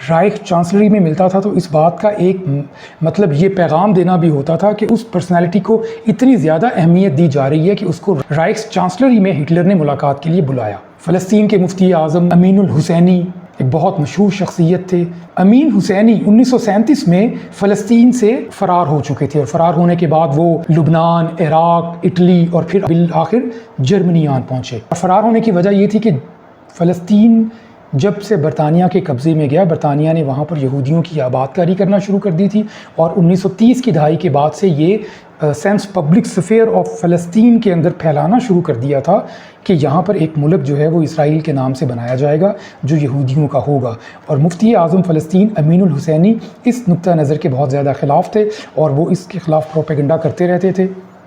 رائخ chancellery میں ملتا تھا تو اس بات کا ایک مطلب یہ پیغام دینا بھی ہوتا تھا کہ اس پرسنالٹی کو اتنی زیادہ اہمیت دی جا رہی ہے کہ اس کو رائخ چانسلری میں ہٹلر نے ملاقات کے لیے بلایا۔ فلسطین کے مفتی اعظم امین الحسینی ایک بہت مشہور شخصیت تھے۔ امین حسینی 1937 میں فلسطین سے فرار ہو چکے تھے، اور فرار ہونے کے بعد وہ لبنان، عراق، اٹلی اور پھر بالآخر جرمنی آن پہنچے۔ فرار ہونے کی وجہ یہ تھی کہ فلسطین جب سے برطانیہ کے قبضے میں گیا، برطانیہ نے وہاں پر یہودیوں کی آباد کاری کرنا شروع کر دی تھی، اور 1930 کی دہائی کے بعد سے یہ سینس پبلک سفیئر آف فلسطین کے اندر پھیلانا شروع کر دیا تھا کہ یہاں پر ایک ملک جو ہے وہ اسرائیل کے نام سے بنایا جائے گا جو یہودیوں کا ہوگا۔ اور مفتی اعظم فلسطین امین الحسینی اس نقطہ نظر کے بہت زیادہ خلاف تھے، اور وہ اس کے خلاف پروپیگنڈا کرتے رہتے تھے۔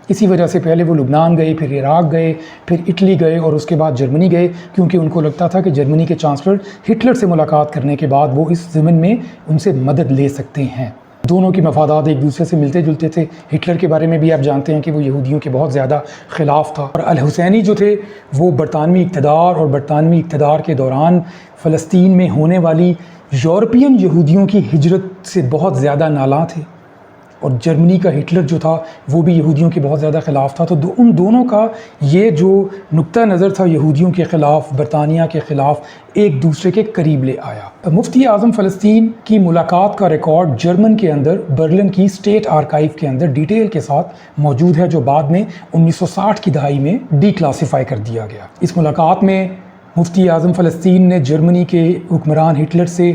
اسی وجہ سے پہلے وہ لبنان گئے، پھر عراق گئے، پھر اٹلی گئے، اور اس کے بعد جرمنی گئے، کیونکہ ان کو لگتا تھا کہ جرمنی کے چانسلر ہٹلر سے ملاقات کرنے کے بعد وہ اس ضمن میں ان سے مدد لے سکتے ہیں۔ دونوں کے مفادات ایک دوسرے سے ملتے جلتے تھے۔ ہٹلر کے بارے میں بھی آپ جانتے ہیں کہ وہ یہودیوں کے بہت زیادہ خلاف تھا، اور الحسینی جو تھے وہ برطانوی اقتدار اور برطانوی اقتدار کے دوران فلسطین میں ہونے والی یورپین یہودیوں کی ہجرت سے بہت زیادہ نالاں تھے، اور جرمنی کا ہٹلر جو تھا وہ بھی یہودیوں کے بہت زیادہ خلاف تھا۔ تو ان دونوں کا یہ جو نقطہ نظر تھا یہودیوں کے خلاف، برطانیہ کے خلاف، ایک دوسرے کے قریب لے آیا۔ مفتی اعظم فلسطین کی ملاقات کا ریکارڈ جرمن کے اندر برلن کی اسٹیٹ آرکائیو کے اندر ڈیٹیل کے ساتھ موجود ہے، جو بعد میں 1960 کی دہائی میں ڈی کلاسیفائی کر دیا گیا۔ اس ملاقات میں مفتی اعظم فلسطین نے جرمنی کے حکمران ہٹلر سے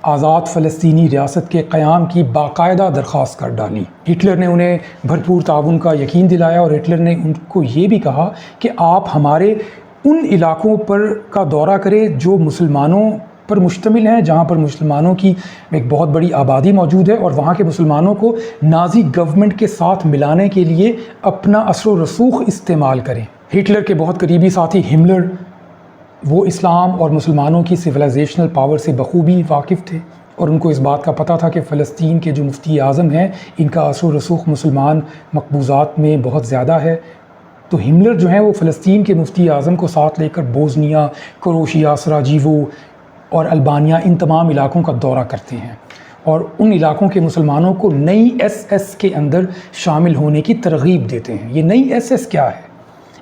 آزاد فلسطینی ریاست کے قیام کی باقاعدہ درخواست کر ڈالی۔ ہٹلر نے انہیں بھرپور تعاون کا یقین دلایا، اور ہٹلر نے ان کو یہ بھی کہا کہ آپ ہمارے ان علاقوں پر کا دورہ کریں جو مسلمانوں پر مشتمل ہیں، جہاں پر مسلمانوں کی ایک بہت بڑی آبادی موجود ہے، اور وہاں کے مسلمانوں کو نازی گورنمنٹ کے ساتھ ملانے کے لیے اپنا اثر و رسوخ استعمال کریں۔ ہٹلر کے بہت قریبی ساتھی ہملر، وہ اسلام اور مسلمانوں کی سویلائزیشنل پاور سے بخوبی واقف تھے، اور ان کو اس بات کا پتہ تھا کہ فلسطین کے جو مفتی اعظم ہیں ان کا اثر و رسوخ مسلمان مقبوضات میں بہت زیادہ ہے۔ تو ہملر جو ہیں وہ فلسطین کے مفتی اعظم کو ساتھ لے کر بوزنیا، کروشیا، سراجیوو اور البانیہ، ان تمام علاقوں کا دورہ کرتے ہیں، اور ان علاقوں کے مسلمانوں کو نئی ایس ایس کے اندر شامل ہونے کی ترغیب دیتے ہیں۔ یہ نئی ایس ایس کیا ہے،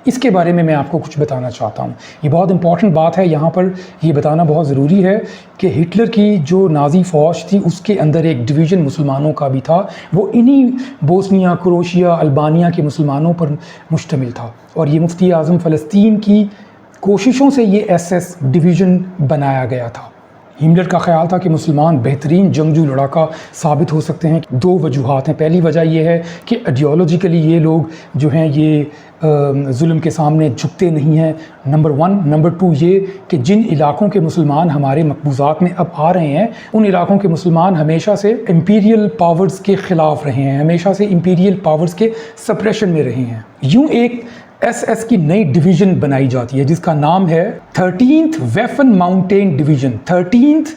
اس کے بارے میں آپ کو کچھ بتانا چاہتا ہوں۔ یہ بہت امپورٹنٹ بات ہے، یہاں پر یہ بتانا بہت ضروری ہے کہ ہٹلر کی جو نازی فوج تھی اس کے اندر ایک ڈویژن مسلمانوں کا بھی تھا، وہ انہی بوسنیا، کروشیا، البانیہ کے مسلمانوں پر مشتمل تھا، اور یہ مفتی اعظم فلسطین کی کوششوں سے یہ ایس ایس ڈویژن بنایا گیا تھا۔ ہملر کا خیال تھا کہ مسلمان بہترین جنگجو لڑاکا ثابت ہو سکتے ہیں۔ دو وجوہات ہیں۔ پہلی وجہ یہ ہے کہ ایڈیالوجیکلی یہ لوگ جو ہیں یہ ظلم کے سامنے جھکتے نہیں ہیں، نمبر 1۔ نمبر 2 یہ کہ جن علاقوں کے مسلمان ہمارے مقبوضات میں اب آ رہے ہیں، ان علاقوں کے مسلمان ہمیشہ سے امپیریل پاورز کے خلاف رہے ہیں، ہمیشہ سے امپیریل پاورز کے سپریشن میں رہے ہیں۔ یوں ایک ایس ایس کی نئی ڈویژن بنائی جاتی ہے جس کا نام ہے 13th ویفن ماؤنٹین ڈویژن۔ 13th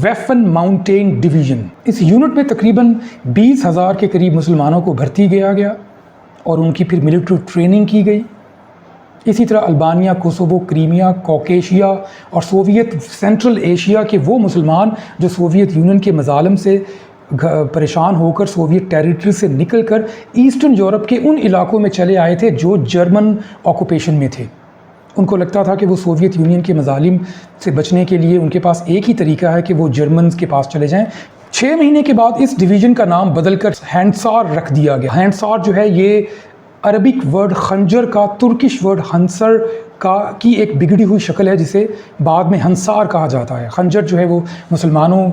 ویفن ماؤنٹین ڈویژن۔ اس یونٹ میں تقریباً 20,000 کے قریب مسلمانوں کو بھرتی کیا گیا، اور ان کی پھر ملٹری ٹریننگ کی گئی۔ اسی طرح البانیہ، کوسوو، کریمیا، کوکیشیا اور سوویت سینٹرل ایشیا کے وہ مسلمان جو سوویت یونین کے مظالم سے پریشان ہو کر سوویت ٹیریٹری سے نکل کر ایسٹرن یورپ کے ان علاقوں میں چلے آئے تھے جو جرمن آکوپیشن میں تھے، ان کو لگتا تھا کہ وہ سوویت یونین کے مظالم سے بچنے کے لیے ان کے پاس ایک ہی طریقہ ہے کہ وہ جرمنز کے پاس چلے جائیں۔ 6 مہینے کے بعد اس ڈویژن کا نام بدل کر ہینڈسار رکھ دیا گیا۔ ہینڈسار جو ہے یہ عربک ورڈ خنجر کا ترکش ورڈ ہنسر کی ایک بگڑی ہوئی شکل ہے، جسے بعد میں ہنسار کہا جاتا ہے۔ خنجر جو ہے وہ مسلمانوں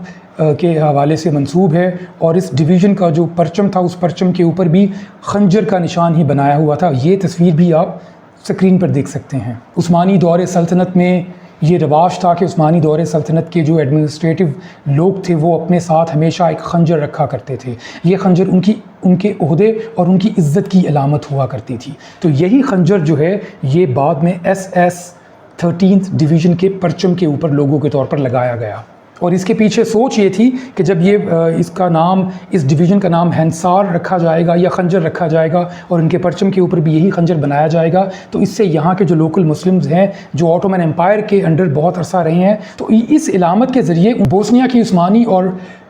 کے حوالے سے منسوب ہے، اور اس ڈویژن کا جو پرچم تھا اس پرچم کے اوپر بھی خنجر کا نشان ہی بنایا ہوا تھا۔ یہ تصویر بھی آپ سکرین پر دیکھ سکتے ہیں۔ عثمانی دور سلطنت میں یہ رواج تھا کہ عثمانی دور سلطنت کے جو ایڈمنسٹریٹو لوگ تھے وہ اپنے ساتھ ہمیشہ ایک خنجر رکھا کرتے تھے۔ یہ خنجر ان کے عہدے اور ان کی عزت کی علامت ہوا کرتی تھی۔ تو یہی خنجر جو ہے یہ بعد میں ایس ایس 13th ڈویژن کے پرچم کے اوپر لوگوں کے طور پر لگایا گیا، اور اس کے پیچھے سوچ یہ تھی کہ جب یہ اس کا نام، اس ڈویژن کا نام ہنسار رکھا جائے گا یا خنجر رکھا جائے گا اور ان کے پرچم کے اوپر بھی یہی خنجر بنایا جائے گا، تو اس سے یہاں کے جو لوکل مسلمز ہیں جو آٹومن امپائر کے انڈر بہت عرصہ رہے ہیں، تو اس علامت کے ذریعے بوسنیا کی عثمانی اور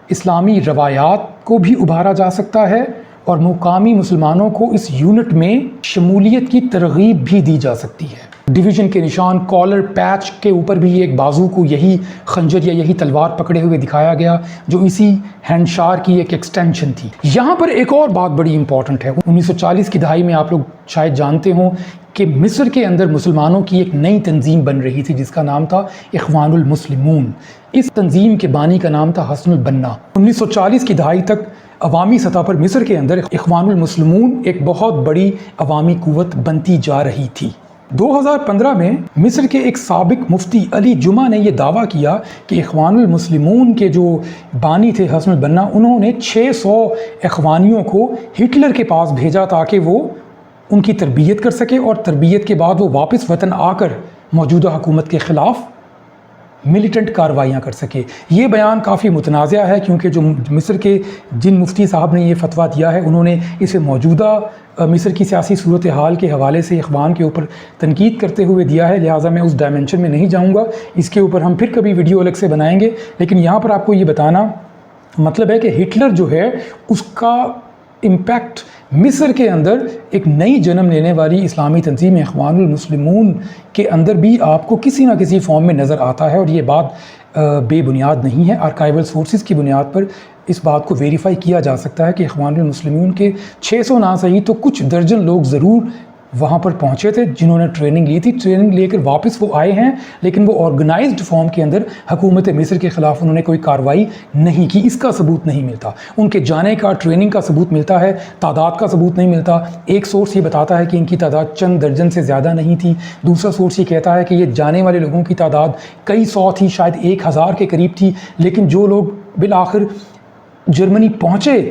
اسلامی روایات کو بھی ابھارا جا سکتا ہے اور مقامی مسلمانوں کو اس یونٹ میں شمولیت کی ترغیب بھی دی جا سکتی ہے۔ ڈویژن کے نشان کالر پیچ کے اوپر بھی ایک بازو کو یہی خنجر یا یہی تلوار پکڑے ہوئے دکھایا گیا جو اسی ہینڈشار کی ایک ایکسٹینشن تھی۔ یہاں پر ایک اور بات بڑی امپورٹنٹ ہے، 1940 کی دہائی میں آپ لوگ شاید جانتے ہوں کہ مصر کے اندر مسلمانوں کی ایک نئی تنظیم بن رہی تھی جس کا نام تھا اخوان المسلمون۔ اس تنظیم کے بانی کا نام تھا حسن البنا۔ 1940 کی دہائی تک عوامی سطح پر مصر کے اندر اخوان المسلمون ایک بہت بڑی عوامی قوت بنتی جا رہی تھی۔ 2015 میں مصر کے ایک سابق مفتی علی جمعہ نے یہ دعویٰ کیا کہ اخوان المسلمون کے جو بانی تھے حسن البنا، انہوں نے 600 اخوانیوں کو ہٹلر کے پاس بھیجا تاکہ وہ ان کی تربیت کر سکے اور تربیت کے بعد وہ واپس وطن آ کر موجودہ حکومت کے خلاف ملیٹنٹ کاروائیاں کر سکے۔ یہ بیان کافی متنازع ہے کیونکہ جو مصر کے جن مفتی صاحب نے یہ فتویٰ دیا ہے انہوں نے اسے موجودہ مصر کی سیاسی صورتحال کے حوالے سے اخوان کے اوپر تنقید کرتے ہوئے دیا ہے، لہٰذا میں اس ڈائمنشن میں نہیں جاؤں گا، اس کے اوپر ہم پھر کبھی ویڈیو الگ سے بنائیں گے۔ لیکن یہاں پر آپ کو یہ بتانا مطلب ہے کہ ہٹلر جو ہے اس کا امپیکٹ مصر کے اندر ایک نئی جنم لینے والی اسلامی تنظیم اخوان المسلمون کے اندر بھی آپ کو کسی نہ کسی فارم میں نظر آتا ہے، اور یہ بات بے بنیاد نہیں ہے۔ آرکائیول سورسز کی بنیاد پر اس بات کو ویریفائی کیا جا سکتا ہے کہ اخوان المسلمون کے 600 نہ صحیح تو کچھ درجن لوگ ضرور وہاں پر پہنچے تھے جنہوں نے ٹریننگ لی تھی، ٹریننگ لے کر واپس وہ آئے ہیں، لیکن وہ آرگنائزڈ فارم کے اندر حکومت مصر کے خلاف انہوں نے کوئی کارروائی نہیں کی۔ اس کا ثبوت نہیں ملتا، ان کے جانے کا، ٹریننگ کا ثبوت ملتا ہے، تعداد کا ثبوت نہیں ملتا۔ ایک سورس یہ بتاتا ہے کہ ان کی تعداد چند درجن سے زیادہ نہیں تھی، دوسرا سورس یہ کہتا ہے کہ یہ جانے والے لوگوں کی تعداد کئی سو تھی، شاید 1000 کے قریب تھی، لیکن جو لوگ بالآخر جرمنی پہنچے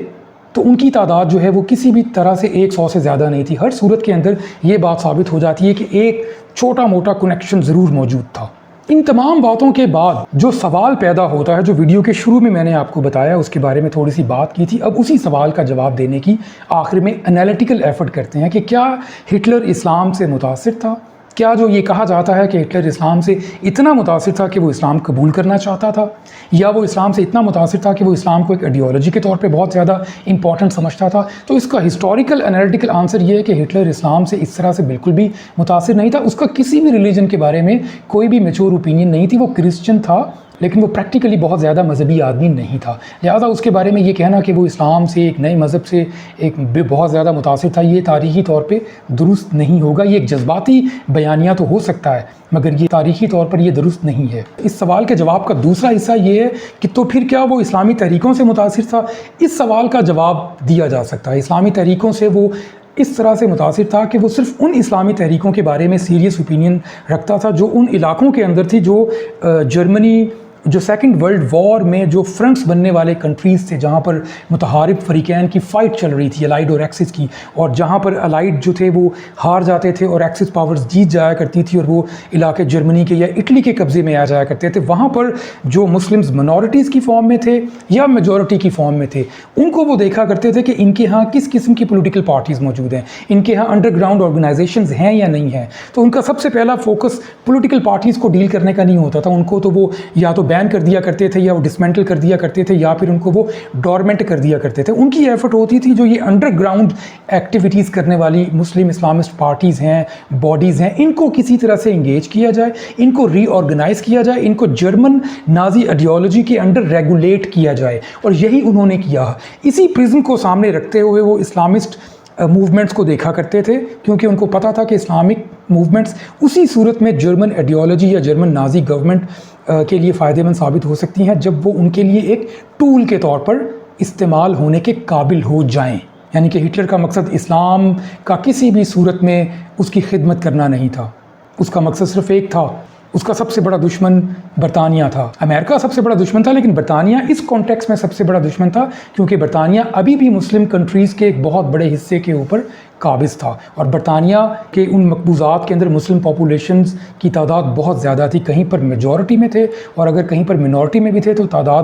تو ان کی تعداد جو ہے وہ کسی بھی طرح سے 100 سے زیادہ نہیں تھی۔ ہر صورت کے اندر یہ بات ثابت ہو جاتی ہے کہ ایک چھوٹا موٹا کنیکشن ضرور موجود تھا۔ ان تمام باتوں کے بعد جو سوال پیدا ہوتا ہے، جو ویڈیو کے شروع میں نے آپ کو بتایا، اس کے بارے میں تھوڑی سی بات کی تھی، اب اسی سوال کا جواب دینے کی آخر میں انالیٹیکل ایفرٹ کرتے ہیں کہ کیا ہٹلر اسلام سے متاثر تھا؟ کیا جو یہ کہا جاتا ہے کہ ہٹلر اسلام سے اتنا متاثر تھا کہ وہ اسلام قبول کرنا چاہتا تھا، یا وہ اسلام سے اتنا متاثر تھا کہ وہ اسلام کو ایک آئیڈیالوجی کے طور پہ بہت زیادہ امپورٹنٹ سمجھتا تھا؟ تو اس کا ہسٹوریکل انالیٹیکل آنسر یہ ہے کہ ہٹلر اسلام سے اس طرح سے بالکل بھی متاثر نہیں تھا۔ اس کا کسی بھی ریلیجن کے بارے میں کوئی بھی میچور اوپینین نہیں تھی۔ وہ کرسچن تھا لیکن وہ پریکٹیکلی بہت زیادہ مذہبی آدمی نہیں تھا، لہٰذا اس کے بارے میں یہ کہنا کہ وہ اسلام سے، ایک نئے مذہب سے ایک بہت زیادہ متاثر تھا، یہ تاریخی طور پہ درست نہیں ہوگا۔ یہ ایک جذباتی بیانیہ تو ہو سکتا ہے مگر یہ تاریخی طور پر یہ درست نہیں ہے۔ اس سوال کے جواب کا دوسرا حصہ یہ ہے کہ تو پھر کیا وہ اسلامی تحریکوں سے متاثر تھا؟ اس سوال کا جواب دیا جا سکتا ہے۔ اسلامی تحریکوں سے وہ اس طرح سے متاثر تھا کہ وہ صرف ان اسلامی تحریکوں کے بارے میں سیریس اوپینین رکھتا تھا جو ان علاقوں کے اندر تھی جو جرمنی، جو سیکنڈ ورلڈ وار میں جو فرنٹس بننے والے کنٹریز تھے، جہاں پر متحارب فریقین کی فائٹ چل رہی تھی الائیڈ اور ایکسس کی، اور جہاں پر الائیڈ جو تھے وہ ہار جاتے تھے اور ایکسس پاورز جیت جایا کرتی تھی اور وہ علاقے جرمنی کے یا اٹلی کے قبضے میں آ جایا کرتے تھے۔ وہاں پر جو مسلمز منورٹیز کی فارم میں تھے یا میجورٹی کی فارم میں تھے، ان کو وہ دیکھا کرتے تھے کہ ان کے ہاں کس قسم کی پولیٹیکل پارٹیز موجود ہیں، ان کے ہاں انڈر گراؤنڈ آرگنائزیشنز ہیں یا نہیں ہیں۔ تو ان کا سب سے پہلا فوکس پولیٹیکل پارٹیز کو ڈیل کرنے کا نہیں ہوتا تھا، ان کو تو وہ یا تو بین کر دیا کرتے تھے یا وہ ڈسمینٹل کر دیا کرتے تھے یا پھر ان کو وہ ڈورمنٹ کر دیا کرتے تھے۔ ان کی ایفرٹ ہوتی تھی جو یہ انڈر گراؤنڈ ایکٹیویٹیز کرنے والی مسلم اسلامسٹ پارٹیز ہیں، باڈیز ہیں، ان کو کسی طرح سے انگیج کیا جائے، ان کو ری آرگنائز کیا جائے، ان کو جرمن نازی آئیڈیالوجی کے انڈر ریگولیٹ کیا جائے، اور یہی انہوں نے کیا۔ اسی پرزم کو سامنے رکھتے ہوئے وہ اسلامسٹ موومنٹس کو دیکھا کرتے تھے، کیونکہ ان کو پتا تھا کہ اسلامک موومنٹس اسی صورت میں جرمن آئیڈیالوجی یا جرمن نازی گورنمنٹ کے لیے فائدہ مند ثابت ہو سکتی ہیں جب وہ ان کے لیے ایک ٹول کے طور پر استعمال ہونے کے قابل ہو جائیں۔ یعنی کہ ہٹلر کا مقصد اسلام کا کسی بھی صورت میں اس کی خدمت کرنا نہیں تھا، اس کا مقصد صرف ایک تھا۔ اس کا سب سے بڑا دشمن برطانیہ تھا، امریکہ سب سے بڑا دشمن تھا، لیکن برطانیہ اس کانٹیکس میں سب سے بڑا دشمن تھا کیونکہ برطانیہ ابھی بھی مسلم کنٹریز کے ایک بہت بڑے حصے کے اوپر قابض تھا، اور برطانیہ کے ان مقبوضات کے اندر مسلم پاپولیشنز کی تعداد بہت زیادہ تھی، کہیں پر میجورٹی میں تھے اور اگر کہیں پر منورٹی میں بھی تھے تو تعداد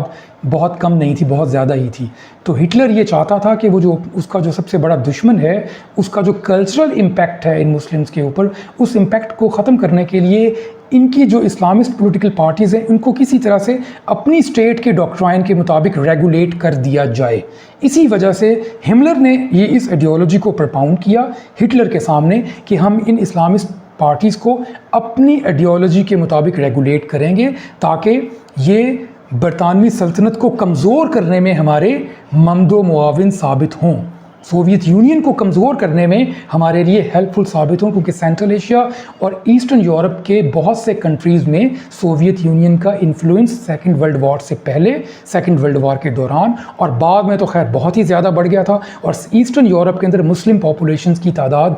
بہت کم نہیں تھی، بہت زیادہ ہی تھی۔ تو ہٹلر یہ چاہتا تھا کہ وہ جو اس کا جو سب سے بڑا دشمن ہے، اس کا جو کلچرل امپیکٹ ہے ان مسلمز کے اوپر، اس امپیکٹ کو ختم کرنے کے لیے ان کی جو اسلامسٹ پولیٹیکل پارٹیز ہیں ان کو کسی طرح سے اپنی اسٹیٹ کے ڈاکٹرائن کے مطابق ریگولیٹ کر دیا جائے۔ اسی وجہ سے ہملر نے یہ اس ایڈیالوجی کو پرپاؤنڈ کیا ہٹلر کے سامنے کہ ہم ان اسلامسٹ پارٹیز کو اپنی ایڈیالوجی کے مطابق ریگولیٹ کریں گے تاکہ یہ برطانوی سلطنت کو کمزور کرنے میں ہمارے ممد و معاون ثابت ہوں، سوویت یونین کو کمزور کرنے میں ہمارے لیے ہیلپ فل ثابت ہوں، کیونکہ سینٹرل ایشیا اور ایسٹرن یورپ کے بہت سے کنٹریز میں سوویت یونین کا انفلوئنس سیکنڈ ورلڈ وار سے پہلے، سیکنڈ ورلڈ وار کے دوران اور بعد میں تو خیر بہت ہی زیادہ بڑھ گیا تھا، اور ایسٹرن یورپ کے اندر مسلم پاپولیشنز کی تعداد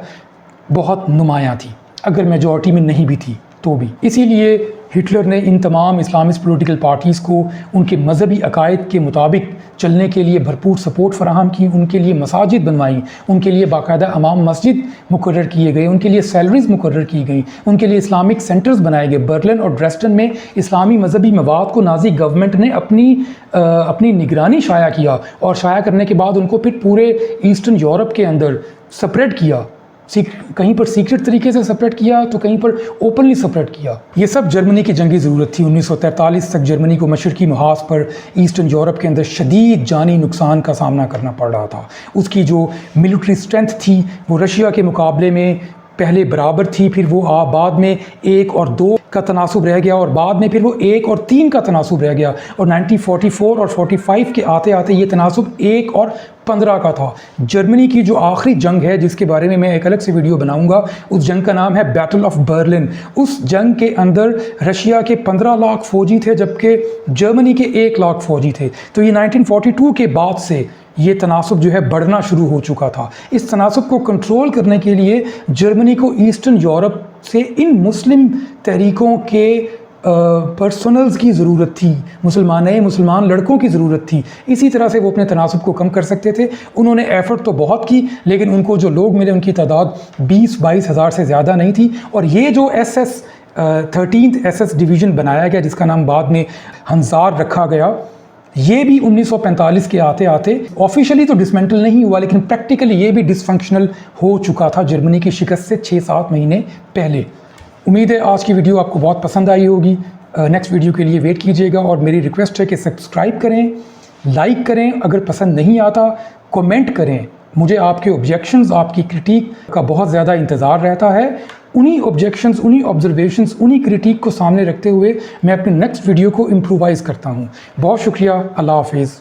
بہت نمایاں تھی، اگر میجورٹی میں نہیں بھی تھی تو بھی۔ اسی لیے ہٹلر نے ان تمام اسلامسٹ پولیٹیکل پارٹیز کو ان کے مذہبی عقائد کے مطابق چلنے کے لیے بھرپور سپورٹ فراہم کی، ان کے لیے مساجد بنوائیں، ان کے لیے باقاعدہ امام مسجد مقرر کیے گئے، ان کے لیے سیلریز مقرر کی گئیں، ان کے لیے اسلامک سینٹرز بنائے گئے۔ برلن اور ڈریسٹن میں اسلامی مذہبی مواد کو نازی گورنمنٹ نے اپنی نگرانی شائع کیا، اور شائع کرنے کے بعد ان کو پھر پورے ایسٹرن یورپ کے اندر سپریٹ کیا، کہیں پر سیکرٹ طریقے سے سپریٹ کیا تو کہیں پر اوپنلی سپریٹ کیا۔ یہ سب جرمنی کی جنگی ضرورت تھی۔ 1943 تک جرمنی کو مشرقی محاذ پر ایسٹرن یورپ کے اندر شدید جانی نقصان کا سامنا کرنا پڑ رہا تھا۔ اس کی جو ملٹری اسٹرینتھ تھی وہ رشیا کے مقابلے میں پہلے برابر تھی، پھر وہ بعد میں 1 اور 2 کا تناسب رہ گیا، اور بعد میں پھر وہ 1 اور 3 کا تناسب رہ گیا، اور 1944 اور 45 کے آتے آتے یہ تناسب 1 اور 15 کا تھا۔ جرمنی کی جو آخری جنگ ہے جس کے بارے میں میں ایک الگ سے ویڈیو بناؤں گا، اس جنگ کا نام ہے بیٹل آف برلن۔ اس جنگ کے اندر رشیا کے 15 لاکھ فوجی تھے جبکہ جرمنی کے 1 لاکھ فوجی تھے۔ تو یہ 1942 کے بعد سے یہ تناسب جو ہے بڑھنا شروع ہو چکا تھا۔ اس تناسب کو کنٹرول کرنے کے لیے جرمنی کو ایسٹرن یورپ سے ان مسلم تحریکوں کے پرسنلز کی ضرورت تھی، مسلمان لڑکوں کی ضرورت تھی، اسی طرح سے وہ اپنے تناسب کو کم کر سکتے تھے۔ انہوں نے ایفرٹ تو بہت کی لیکن ان کو جو لوگ ملے ان کی تعداد 20-22 ہزار سے زیادہ نہیں تھی، اور یہ جو SS 13 ڈویژن بنایا گیا جس کا نام بعد میں ہنزار رکھا گیا، یہ بھی 1945 کے آتے آتے آفیشلی تو ڈسمنٹل نہیں ہوا لیکن پریکٹیکلی یہ بھی ڈس فنکشنل ہو چکا تھا جرمنی کی شکست سے 6-7 مہینے پہلے۔ امید ہے آج کی ویڈیو آپ کو بہت پسند آئی ہوگی۔ نیکسٹ ویڈیو کے لیے ویٹ کیجیے گا، اور میری ریکویسٹ ہے کہ سبسکرائب کریں، لائک کریں، اگر پسند نہیں آتا کومنٹ کریں۔ مجھے آپ کے آبجیکشنز، آپ کی کرٹیک کا بہت زیادہ انتظار رہتا ہے۔ انہی آبجیکشنز، انہی آبزرویشنز، انہی کرٹیک کو سامنے رکھتے ہوئے میں اپنے نیکسٹ ویڈیو کو امپرووائز کرتا ہوں۔ بہت شکریہ، اللہ حافظ۔